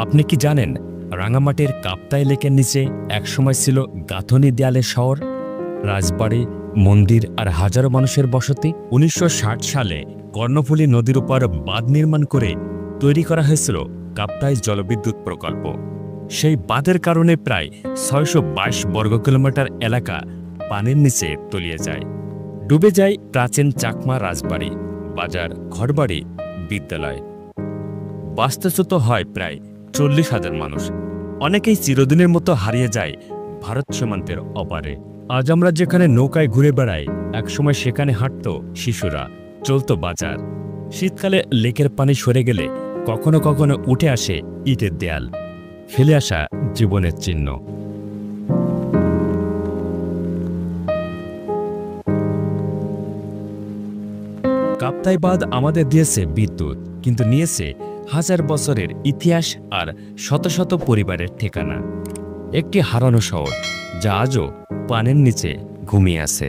আপনি কি জানেন রাঙামাটির কাপ্তাই লেকের নিচে একসময় ছিল গাঁথনি দেয়ালের শহর, রাজবাড়ি, মন্দির আর হাজারো মানুষের বসতি? ১৯৬০ সালে কর্ণফুলী নদীর উপর বাঁধ নির্মাণ করে তৈরি করা হয়েছিল কাপ্তাই জলবিদ্যুৎ প্রকল্প। সেই বাঁধের কারণে প্রায় ৬২২ বর্গ কিলোমিটার এলাকা পানির নিচে তলিয়ে যায়। ডুবে যায় প্রাচীন চাকমা রাজবাড়ি, বাজার, ঘরবাড়ি, বিদ্যালয়। বাস্তুচ্যুত হয় প্রায় ৪০,০০০ মানুষ। অনেকেই চিরদিনের মতো হারিয়ে যায় ভারত সীমান্তের অপারে। আজ আমরা যেখানে নৌকায় ঘুরে বেড়াই, একসময় সেখানে হাঁটত শিশুরা, চলত বাজার। শীতকালে লেকের পানি সরে গেলে কখনো কখনো উঠে আসে ইটের দেয়াল, ফেলে আসা জীবনের চিহ্ন। কাপ্তাই বাঁধ আমাদের দিয়েছে বিদ্যুৎ, কিন্তু নিয়েছে হাজার বছরের ইতিহাস আর শত শত পরিবারের ঠিকানা। একটি হারানো শহর যা আজও পানির নিচে ঘুমিয়ে আছে।